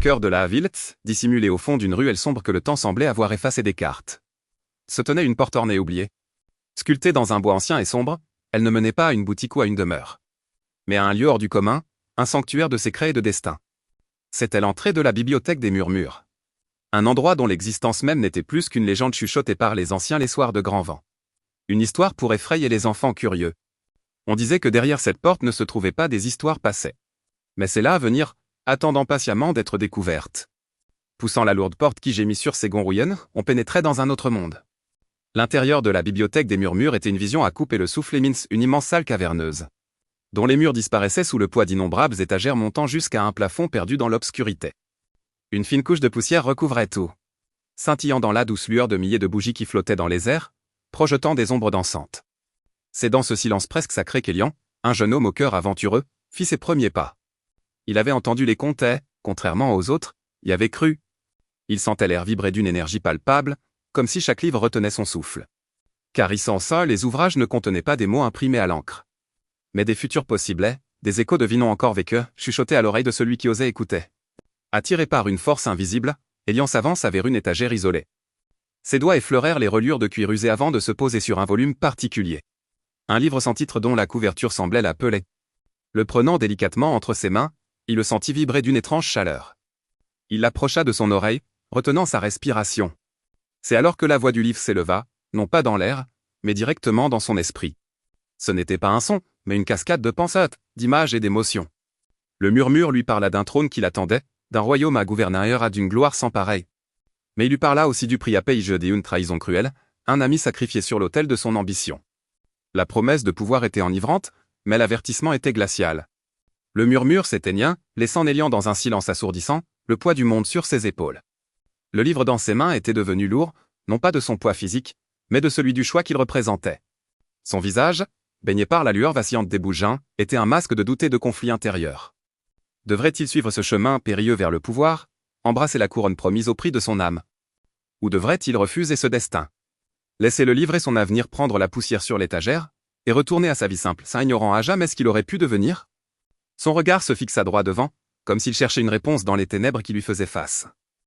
cœur de la ville, dissimulée au fond d'une ruelle sombre que le temps semblait avoir effacé des cartes, se tenait une porte ornée oubliée. Sculptée dans un bois ancien et sombre, elle ne menait pas à une boutique ou à une demeure, mais à un lieu hors du commun, un sanctuaire de secrets et de destin. C'était l'entrée de la bibliothèque des Murmures. Un endroit dont l'existence même n'était plus qu'une légende chuchotée par les anciens les soirs de grand vent. Une histoire pour effrayer les enfants curieux. On disait que derrière cette porte ne se trouvaient pas des histoires passées, mais c'est là à venir, attendant patiemment d'être découverte. Poussant la lourde porte qui gémit sur ses gonds rouillonnes, on pénétrait dans un autre monde. L'intérieur de la bibliothèque des Murmures était une vision à couper le souffle et mince, une immense salle caverneuse, dont les murs disparaissaient sous le poids d'innombrables étagères montant jusqu'à un plafond perdu dans l'obscurité. Une fine couche de poussière recouvrait tout, scintillant dans la douce lueur de milliers de bougies qui flottaient dans les airs, projetant des ombres dansantes. C'est dans ce silence presque sacré qu'Elian, un jeune homme au cœur aventureux, fit ses premiers pas. Il avait entendu les contes et, contrairement aux autres, y avait cru. Il sentait l'air vibrer d'une énergie palpable, comme si chaque livre retenait son souffle. Caressant ça, les ouvrages ne contenaient pas des mots imprimés à l'encre, mais des futurs possibles, des échos de vie non encore vécus, chuchotés à l'oreille de celui qui osait écouter. Attiré par une force invisible, Elian s'avance vers une étagère isolée. Ses doigts effleurèrent les reliures de cuir usé avant de se poser sur un volume particulier. Un livre sans titre dont la couverture semblait l'appeler. Le prenant délicatement entre ses mains, il le sentit vibrer d'une étrange chaleur. Il l'approcha de son oreille, retenant sa respiration. C'est alors que la voix du livre s'éleva, non pas dans l'air, mais directement dans son esprit. Ce n'était pas un son, mais une cascade de pensées, d'images et d'émotions. Le murmure lui parla d'un trône qui l'attendait, d'un royaume à gouverner à d'une gloire sans pareille. Mais il lui parla aussi du prix à payer d'une trahison cruelle, un ami sacrifié sur l'autel de son ambition. La promesse de pouvoir était enivrante, mais l'avertissement était glacial. Le murmure s'éteigna, laissant Elian dans un silence assourdissant, le poids du monde sur ses épaules. Le livre dans ses mains était devenu lourd, non pas de son poids physique, mais de celui du choix qu'il représentait. Son visage, baigné par la lueur vacillante des bougies, était un masque de doute et de conflit intérieur. Devrait-il suivre ce chemin périlleux vers le pouvoir, embrasser la couronne promise au prix de son âme? Ou devrait-il refuser ce destin? Laisser le livre et son avenir prendre la poussière sur l'étagère, et retourner à sa vie simple, ignorant à jamais ce qu'il aurait pu devenir? Son regard se fixa droit devant, comme s'il cherchait une réponse dans les ténèbres qui lui faisaient face.